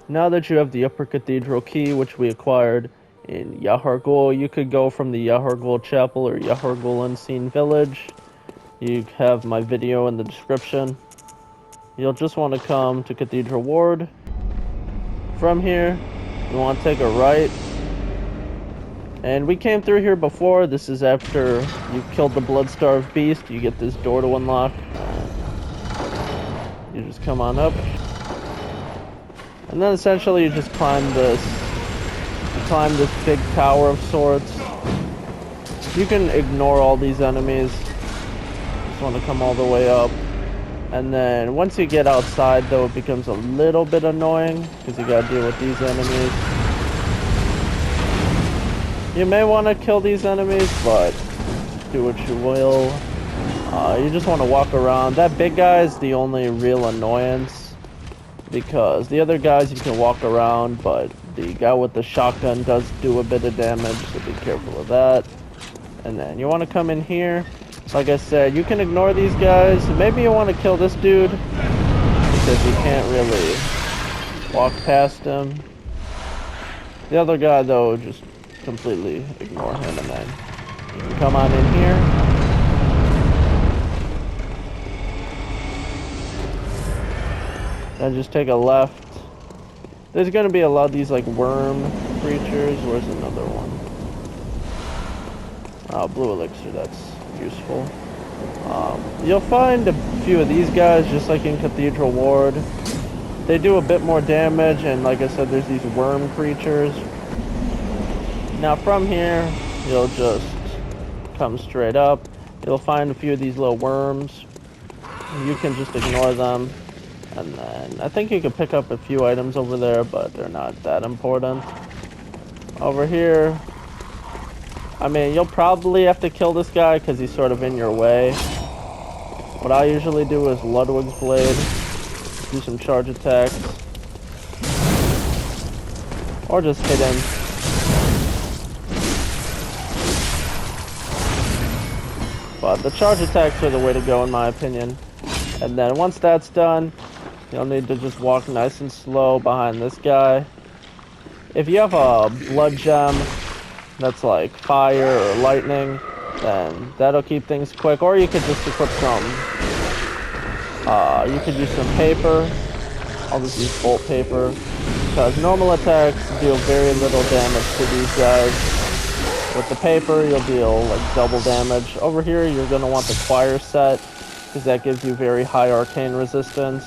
Now that you have the Upper Cathedral key, which we acquired in Yahar'gul, you could go from the Yahar'gul Chapel or Yahar'gul Unseen Village. You have my video in the description. You'll just want to come to Cathedral Ward. From here, you want to take a right. And we came through here before. This is after you've killed the blood-starved beast. You get this door to unlock. You just come on up. And then essentially you just climb this big tower of sorts. You can ignore all these enemies. Just want to come all the way up. And then once you get outside though, it becomes a little bit annoying because you gotta deal with these enemies. You may want to kill these enemies, but do what you will. You just want to walk around. That big guy is the only real annoyance, because the other guys you can walk around, but the guy with the shotgun does do a bit of damage, so be careful of that. And then you want to come in here. Like I said, you can ignore these guys. Maybe you want to kill this dude, because you can't really walk past him. The other guy, though, just completely ignore him, and then you can come on in here. Then just take a left. There's gonna be a lot of these like worm creatures. Where's another one? Oh, blue elixir, that's useful. You'll find a few of these guys just like in Cathedral Ward. They do a bit more damage, and like I said, there's these worm creatures. Now from here, you'll just come straight up. You'll find a few of these little worms. You can just ignore them. And then I think you can pick up a few items over there, but they're not that important. Over here, I mean, you'll probably have to kill this guy because he's sort of in your way. What I usually do is Ludwig's Blade, do some charge attacks, or just hit him. But the charge attacks are the way to go in my opinion. And then once that's done, you'll need to just walk nice and slow behind this guy. If you have a blood gem that's like fire or lightning, then that'll keep things quick. Or you could just equip some, you could use some paper. I'll just use bolt paper, because normal attacks deal very little damage to these guys. With the paper, you'll deal like double damage. Over here, you're going to want the choir set, because that gives you very high arcane resistance,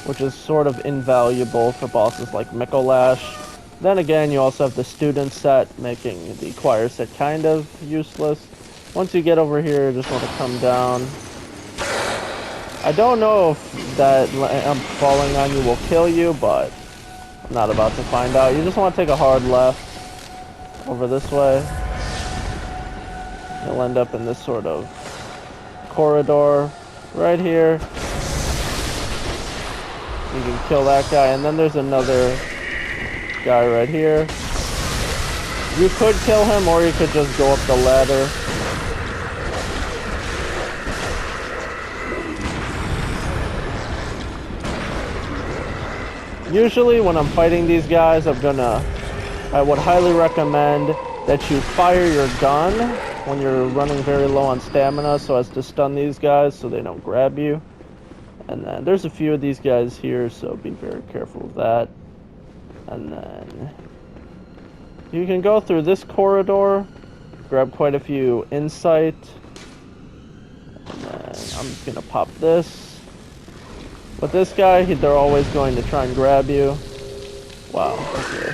which is sort of invaluable for bosses like Mikolash. Then again, you also have the student set, making the choir set kind of useless. Once you get over here, you just want to come down. I don't know if that falling on you will kill you, but I'm not about to find out. You just want to take a hard left over this way. You'll end up in this sort of corridor right here. You can kill that guy, and then there's another guy right here. You could kill him, or you could just go up the ladder. Usually when I'm fighting these guys, I would highly recommend that you fire your gun when you're running very low on stamina, so as to stun these guys so they don't grab you. And then there's a few of these guys here, so be very careful of that. And then you can go through this corridor, grab quite a few insight. And then I'm just gonna pop this. But this guy, they're always going to try and grab you. Wow, okay.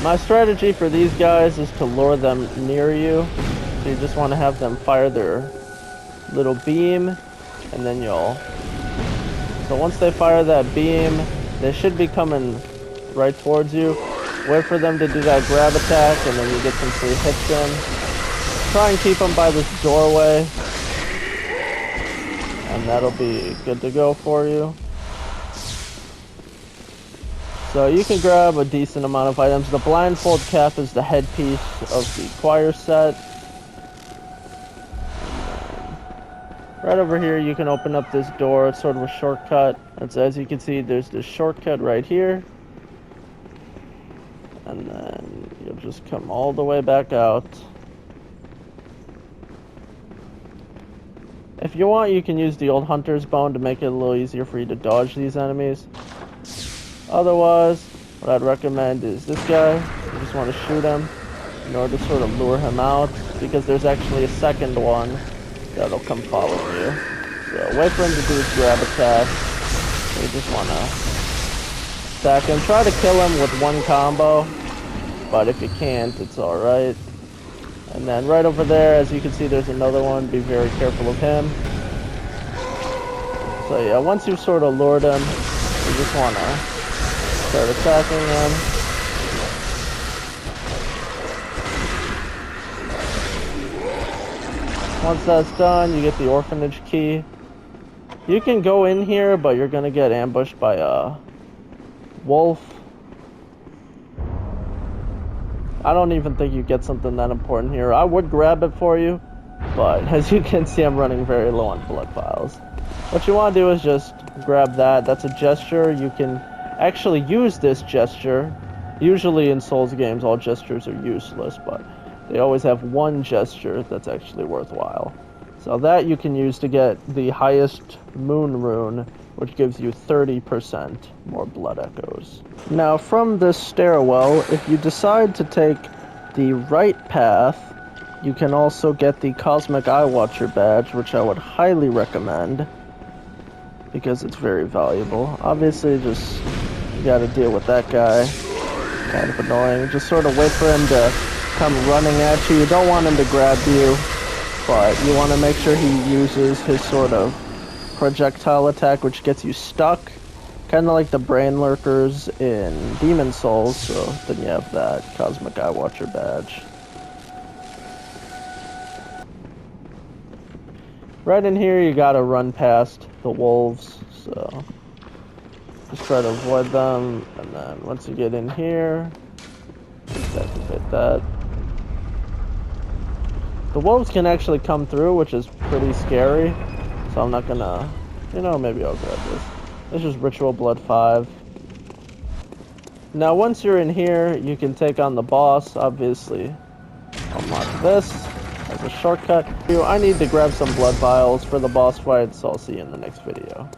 My strategy for these guys is to lure them near you. So you just want to have them fire their little beam, and then so once they fire that beam, they should be coming right towards you. Wait for them to do that grab attack, and then you get some free hits in. Try and keep them by this doorway, and that'll be good to go for you. So you can grab a decent amount of items. The blindfold cap is the headpiece of the choir set. Right over here, you can open up this door. It's sort of a shortcut. And so as you can see, there's this shortcut right here. And then you'll just come all the way back out. If you want, you can use the old hunter's bone to make it a little easier for you to dodge these enemies. Otherwise, what I'd recommend is this guy. You just want to shoot him in order to sort of lure him out, because there's actually a second one that'll come follow you. So wait for him to do his grab attack. You just want to stack him. Try to kill him with one combo, but if you can't, it's alright. And then right over there, as you can see, there's another one. Be very careful of him. So yeah, once you've sort of lured him, you just want to start attacking him. Once that's done, you get the orphanage key. You can go in here, but you're gonna get ambushed by a wolf. I don't even think you get something that important here. I would grab it for you, but as you can see, I'm running very low on blood vials. What you want to do is just grab that. That's a gesture. You can actually use this gesture. Usually in Souls games, all gestures are useless, but they always have one gesture that's actually worthwhile. So that you can use to get the highest moon rune, which gives you 30% more blood echoes. Now from this stairwell, if you decide to take the right path, you can also get the Cosmic Eye Watcher badge, which I would highly recommend, because it's very valuable. Obviously, just you gotta deal with that guy. Kind of annoying. Just sort of wait for him to come running at you. You don't want him to grab you, but you want to make sure he uses his sort of projectile attack, which gets you stuck. Kind of like the brain lurkers in Demon Souls, so then you have that Cosmic Eye Watcher badge. Right in here, you gotta run past the wolves, so just try to avoid them, and then once you get in here, just activate that. The wolves can actually come through, which is pretty scary, so I'm not gonna, maybe I'll grab this. This is Ritual Blood 5. Now once you're in here, you can take on the boss, obviously. Unlock this as a shortcut. I need to grab some blood vials for the boss fight, so I'll see you in the next video.